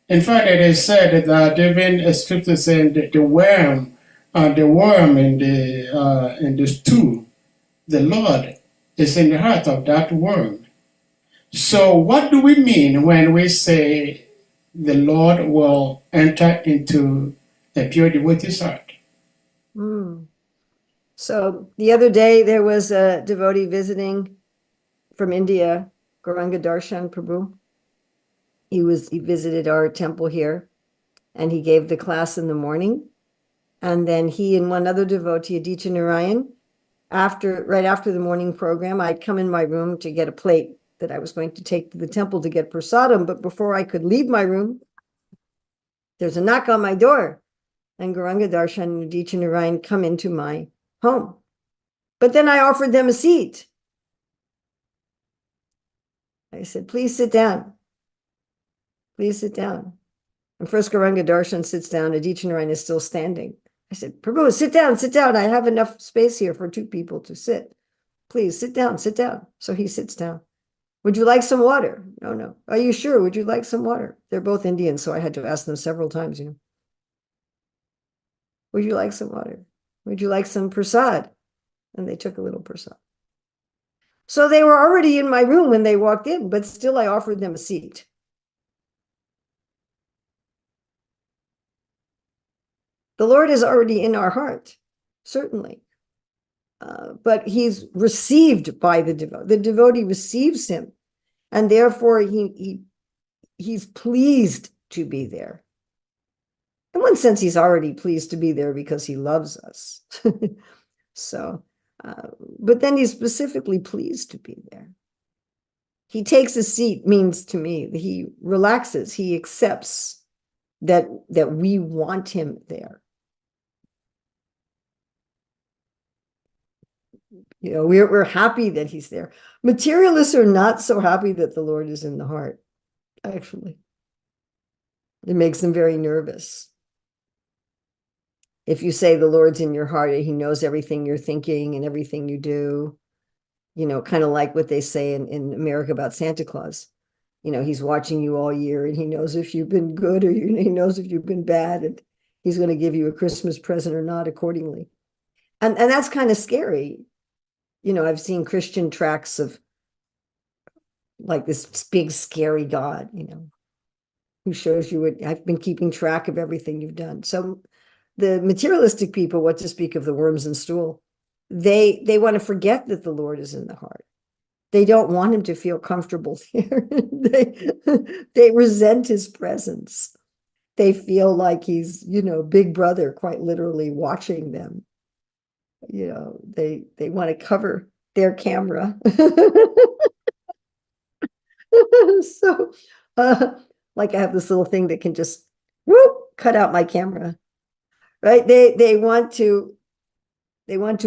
[SPEAKER 2] In fact, it is said that even a scripture saying that the worm in the stew, the Lord is in the heart of that worm. So, what do we mean when we say the Lord will enter into a pure devotee's heart?
[SPEAKER 1] So the other day there was a devotee visiting from India, Gauranga Darshan Prabhu. He visited our temple here, and he gave the class in the morning. And then he and one other devotee, Aditya Narayan, right after the morning program, I'd come in my room to get a plate that I was going to take to the temple to get prasadam. But before I could leave my room, there's a knock on my door, and Gauranga Darshan and Aditya Narayan come into my home. But then I offered them a seat. I said, please sit down. Please sit down. And first Gauranga Darshan sits down. Aditya Narayan is still standing. I said, Prabhu, sit down, sit down. I have enough space here for 2 people to sit. Please sit down, sit down. So he sits down. Would you like some water? No, no. Are you sure? Would you like some water? They're both Indians, so I had to ask them several times, Would you like some water? Would you like some prasad? And they took a little prasad. So they were already in my room when they walked in, but still I offered them a seat. The Lord is already in our heart, certainly. But he's received by the devotee. The devotee receives him, and therefore he's pleased to be there. In one sense, he's already pleased to be there because he loves us. So, but then he's specifically pleased to be there. He takes a seat means to me that he relaxes, he accepts that we want him there. We're happy that he's there. Materialists are not so happy that the Lord is in the heart, actually. It makes them very nervous. If you say the Lord's in your heart, he knows everything you're thinking and everything you do, kind of like what they say in America about Santa Claus. He's watching you all year, and he knows if you've been good or he knows if you've been bad, and he's going to give you a Christmas present or not accordingly. And that's kind of scary. I've seen Christian tracts of like this big, scary God, who shows you what I've been keeping track of everything you've done. So the materialistic people, what to speak of the worms and stool, they want to forget that the Lord is in the heart. They don't want him to feel comfortable there. They resent his presence. They feel like he's, big brother, quite literally watching them. They want to cover their camera. So, like I have this little thing that can just cut out my camera, right? They want to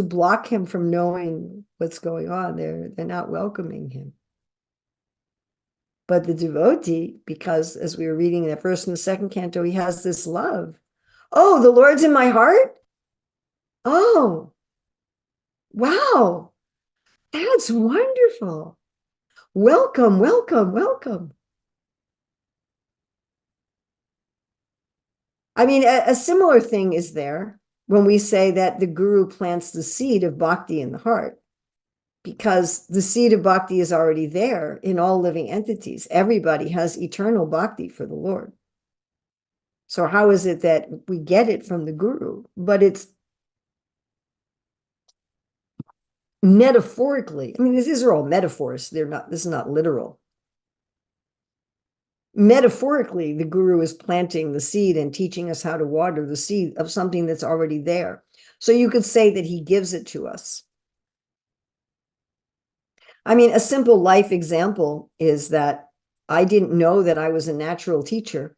[SPEAKER 1] block him from knowing what's going on. They're not welcoming him. But the devotee, because as we were reading in the first and the second canto, he has this love. Oh, the Lord's in my heart? Oh, wow, that's wonderful. Welcome, welcome, welcome. I mean, a similar thing is there when we say that the guru plants the seed of bhakti in the heart, because the seed of bhakti is already there in all living entities. Everybody has eternal bhakti for the Lord. So how is it that we get it from the guru? But it's metaphorically, I mean, these are all metaphors. This is not literal. Metaphorically, the guru is planting the seed and teaching us how to water the seed of something that's already there. So you could say that he gives it to us. I mean, a simple life example is that I didn't know that I was a natural teacher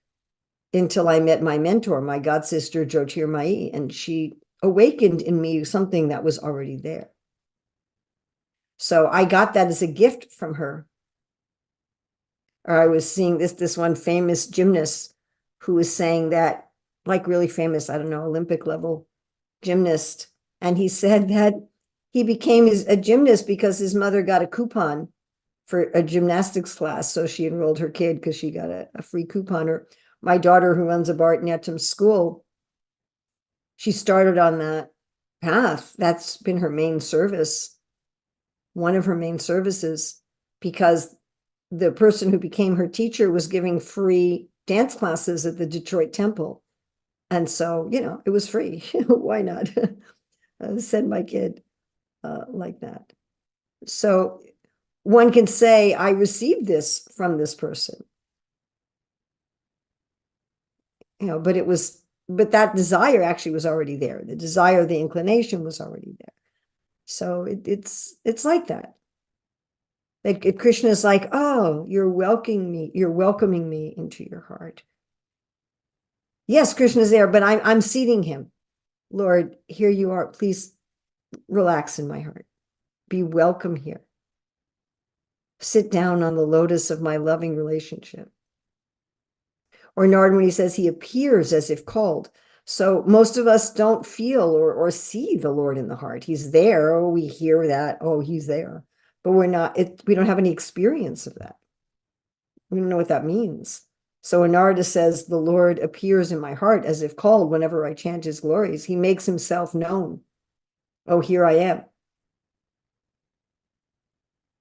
[SPEAKER 1] until I met my mentor, my god sister, Jyotirmayi, and she awakened in me something that was already there. So I got that as a gift from her. Or I was seeing this one famous gymnast who was saying that, like really famous, I don't know, Olympic level gymnast. And he said that he became a gymnast because his mother got a coupon for a gymnastics class. So she enrolled her kid because she got a free coupon, my daughter who runs a Bharatanatyam school, she started on that path. That's been her main service, one of her main services, because the person who became her teacher was giving free dance classes at the Detroit Temple. And so, you know, it was free. Why not send my kid like that? So one can say, I received this from this person. You know, but that desire actually was already there. The desire, the inclination was already there. So it's like that. Like Krishna is like, oh, you're welcoming me into your heart. Yes, Krishna is there, but I'm seating him. Lord, here you are. Please relax in my heart. Be welcome here. Sit down on the lotus of my loving relationship. Or Narad, when he says he appears as if called. So most of us don't feel or see the Lord in the heart. He's there. Oh, we hear that. Oh, he's there. But we don't have any experience of that. We don't know what that means. So Narada says, the Lord appears in my heart as if called whenever I chant his glories. He makes himself known. Oh, here I am.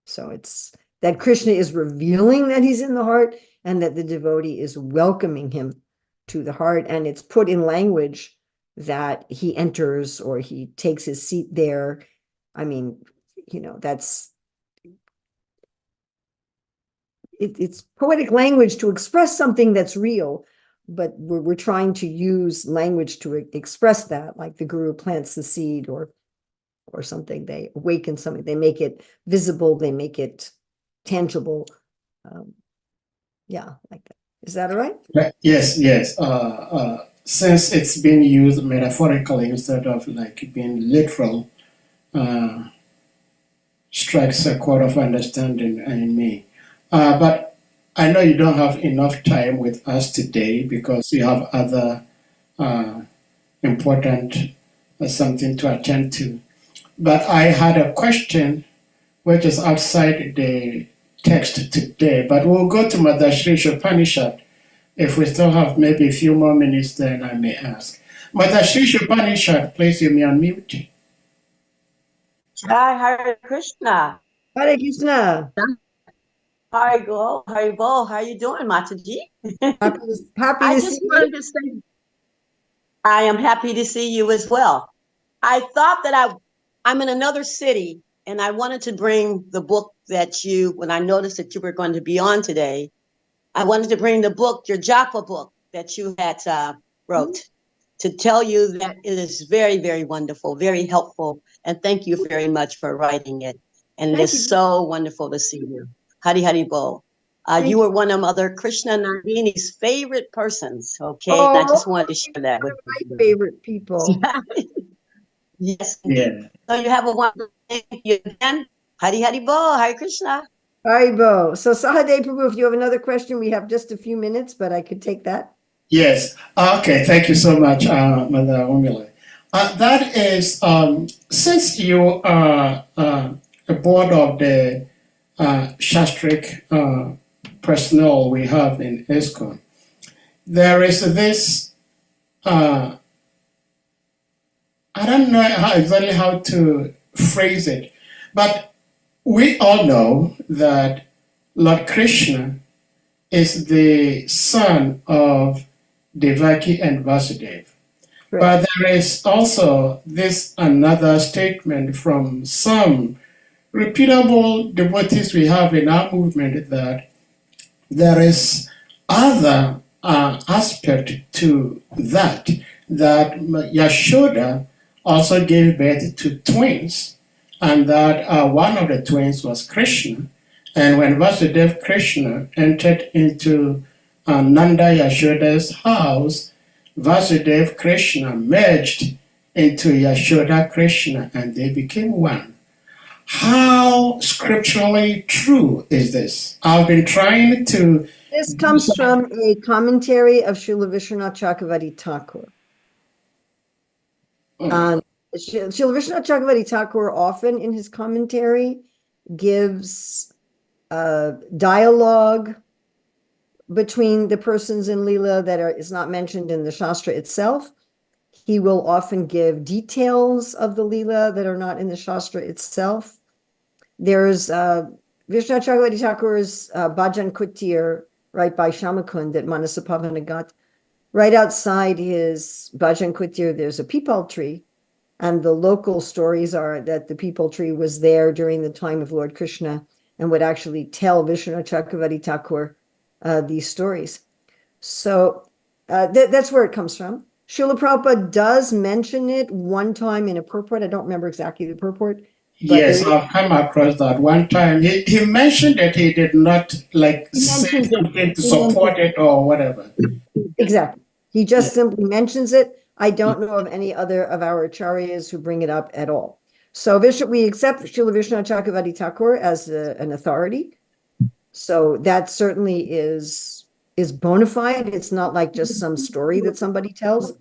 [SPEAKER 1] So it's that Krishna is revealing that he's in the heart and that the devotee is welcoming him to the heart. And it's put in language that he enters or he takes his seat there. I mean, you know, it's poetic language to express something that's real, but we're trying to use language to express that, like the guru plants the seed or something. They awaken something, they make it visible, they make it tangible. Yeah, like that. Is that all right?
[SPEAKER 2] Yes, yes. Since it's been used metaphorically instead of like being literal, strikes a chord of understanding in me. But I know you don't have enough time with us today because you have other important something to attend to. But I had a question which is outside the text today, but we'll go to Mother Shri Upanishad. If we still have maybe a few more minutes, then I may ask. Mother Shri Upanishad, please, you may unmute.
[SPEAKER 4] Hi, Hare Krishna.
[SPEAKER 1] Hare Krishna.
[SPEAKER 4] Hi, Go. Hi, Bo. How you doing, Mataji?
[SPEAKER 1] Happy
[SPEAKER 4] I
[SPEAKER 1] to
[SPEAKER 4] just
[SPEAKER 1] see you.
[SPEAKER 4] wanted to say, I am happy to see you as well. I thought that I'm in another city, and I wanted to bring the book that when I noticed that you were going to be on today, I wanted to bring the book, your Japa book that you had wrote, to tell you that it is very, very wonderful, very helpful, and thank you very much for writing it. And it is so wonderful to see you. Hari Hari Bo. You were one of Mother Krishna Nandini's favorite persons, okay?
[SPEAKER 1] Oh,
[SPEAKER 4] I just wanted to share that with
[SPEAKER 1] my
[SPEAKER 4] you.
[SPEAKER 1] favorite people.
[SPEAKER 4] Yes.
[SPEAKER 2] Yeah.
[SPEAKER 4] So you have a wonderful day again. Hari Hari Bo, Hare Krishna.
[SPEAKER 1] Haribo. So Sahadev Prabhu, if you have another question, we have just a few minutes, but I could take that.
[SPEAKER 2] Yes. Okay. Thank you so much, Mother Urmila. That is, since you are a board of the Shastric personnel we have in ISKCON, there is this, I don't know exactly how to phrase it, but we all know that Lord Krishna is the son of Devaki and Vasudeva.
[SPEAKER 1] Right.
[SPEAKER 2] But there is also this another statement from some reputable devotees we have in our movement that there is other aspect to that Yashoda also gave birth to twins, and that one of the twins was Krishna. And when Vasudeva Krishna entered into Nanda Yashoda's house, Vasudeva Krishna merged into Yashoda Krishna and they became one. How scripturally true is this? I've been trying to...
[SPEAKER 1] This comes from a commentary of Srila Vishwanath Chakravarti Thakur. Srila Vishwanath Chakravarti Thakur often in his commentary gives dialogue between the persons in Leela that is not mentioned in the Shastra itself. He will often give details of the Leela that are not in the Shastra itself. There's Vishnu Chakravarti Thakur's Bhajan Kutir, right by Shamakund at Manasapavanagat. Right outside his Bhajan Kutir, there's a peepal tree. And the local stories are that the peepal tree was there during the time of Lord Krishna and would actually tell Vishnu Chakravarti Thakur these stories. So that's where it comes from. Srila Prabhupada does mention it one time in a purport. I don't remember exactly the purport.
[SPEAKER 2] Yes, I've come across that one time. He mentioned that he did not like say something to support it or whatever.
[SPEAKER 1] Exactly. He just simply mentions it. I don't know of any other of our acharyas who bring it up at all. So we accept Srila Vishnu Chakravarti Thakur as an authority. So that certainly is bona fide. It's not like just some story that somebody tells.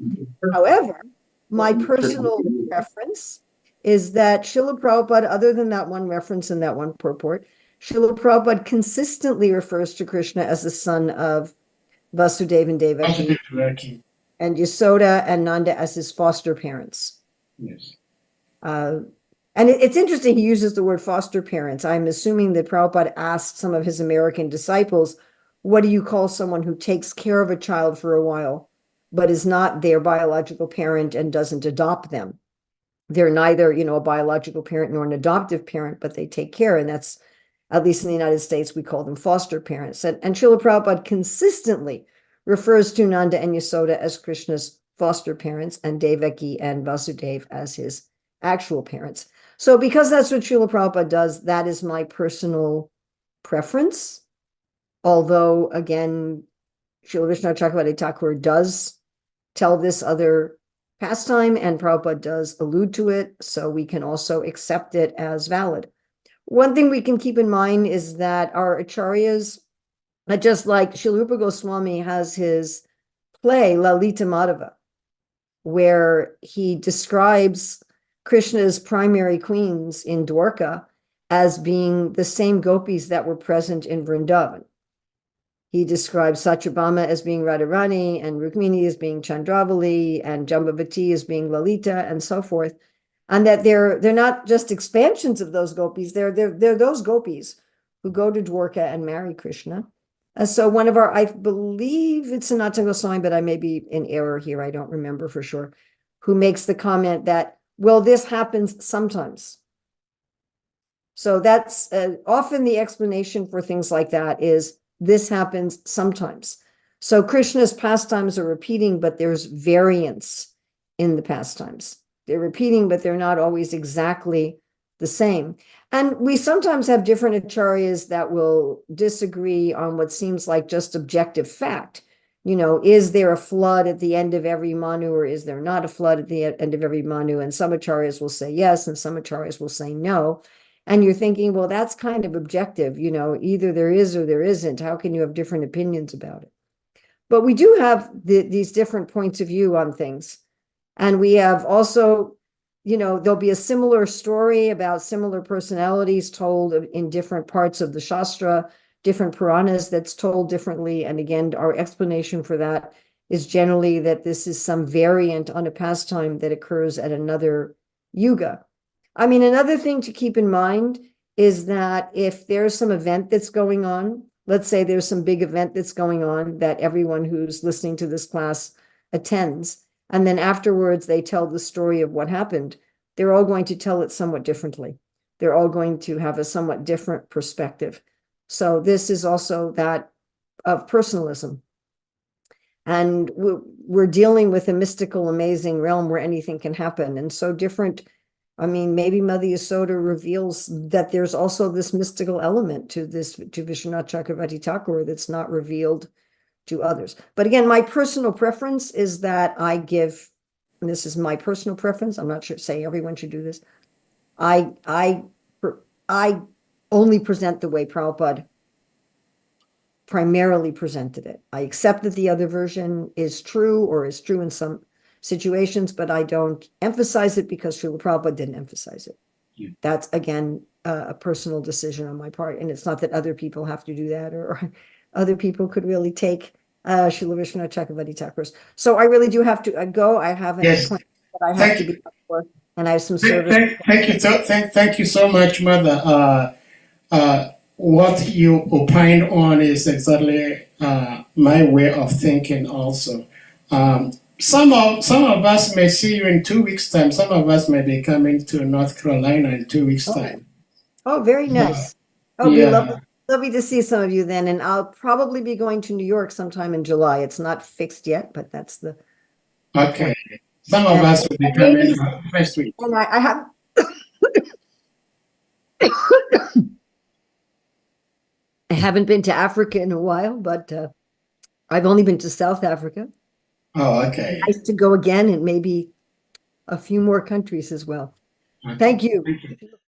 [SPEAKER 1] However, my personal preference is that Srila Prabhupada, other than that one reference in that one purport, Srila Prabhupada consistently refers to Krishna as the son of Vasudeva and Devaki, and Yasoda and Nanda as his foster parents.
[SPEAKER 2] Yes.
[SPEAKER 1] And it's interesting, he uses the word foster parents. I'm assuming that Prabhupada asked some of his American disciples, what do you call someone who takes care of a child for a while, but is not their biological parent and doesn't adopt them? They're neither, a biological parent nor an adoptive parent, but they take care. And that's, at least in the United States, we call them foster parents. And Srila Prabhupada consistently refers to Nanda and Yasoda as Krishna's foster parents and Devaki and Vasudeva as his actual parents. So because that's what Srila Prabhupada does, that is my personal preference. Although, again, Srila Vishnu Chakravarti Thakur does tell this other pastime, and Prabhupada does allude to it, so we can also accept it as valid. One thing we can keep in mind is that our acharyas, just like Srila Rupa Goswami has his play Lalita Madhava, where he describes Krishna's primary queens in Dwarka as being the same gopis that were present in Vrindavan. He describes Satyabhama as being Radharani, and Rukmini as being Chandravali, and Jambavati as being Lalita, and so forth. And that they're not just expansions of those gopis, they're those gopis who go to Dwarka and marry Krishna. So one of I believe it's Sanatana Goswami, but I may be in error here, I don't remember for sure, who makes the comment that, well, this happens sometimes. So that's often the explanation for things like that is this happens sometimes. So Krishna's pastimes are repeating, but there's variance in the pastimes. They're repeating, but they're not always exactly the same. And we sometimes have different acharyas that will disagree on what seems like just objective fact. Is there a flood at the end of every Manu, or is there not a flood at the end of every Manu? And some acharyas will say yes, and some acharyas will say no. And you're thinking, well, that's kind of objective. Either there is or there isn't. How can you have different opinions about it? But we do have these different points of view on things. And we have also, there'll be a similar story about similar personalities told in different parts of the Shastra, different Puranas that's told differently. And again, our explanation for that is generally that this is some variant on a pastime that occurs at another yuga. I mean, another thing to keep in mind is that if there's some event that's going on, let's say there's some big event that's going on that everyone who's listening to this class attends, and then afterwards they tell the story of what happened, they're all going to tell it somewhat differently. They're all going to have a somewhat different perspective. So this is also that of personalism. And we're dealing with a mystical, amazing realm where anything can happen. And so different, maybe Mother Yasoda reveals that there's also this mystical element to Vishwanath Chakravarti Thakur that's not revealed to others. But again, my personal preference is that I give, and this is my personal preference, I'm not sure, say everyone should do this. I only present the way Prabhupada primarily presented it. I accept that the other version is true or is true in some situations, but I don't emphasize it because Srila Prabhupada didn't emphasize it.
[SPEAKER 2] Yeah.
[SPEAKER 1] That's, again, a personal decision on my part. And it's not that other people have to do that or other people could really take Srila Vishnu Chakravarti Thakur's. So I really do have to go. I have an
[SPEAKER 2] Yes.
[SPEAKER 1] appointment that I have
[SPEAKER 2] Thank
[SPEAKER 1] to
[SPEAKER 2] you.
[SPEAKER 1] be for, and I have some service.
[SPEAKER 2] Thank you so much, Mother. What you opined on is exactly my way of thinking also. Some of us may see you in 2 weeks' time. Some of us may be coming to North Carolina in 2 weeks' time.
[SPEAKER 1] Oh, very nice. Oh, be lovely to see some of you then. And I'll probably be going to New York sometime in July. It's not fixed yet, but that's the.
[SPEAKER 2] Okay. Some of us will be coming first week.
[SPEAKER 1] And I have. I haven't been to Africa in a while, but I've only been to South Africa.
[SPEAKER 2] Oh, okay.
[SPEAKER 1] Nice to go again and maybe a few more countries as well.
[SPEAKER 2] Okay.
[SPEAKER 1] Thank you.
[SPEAKER 2] Thank you.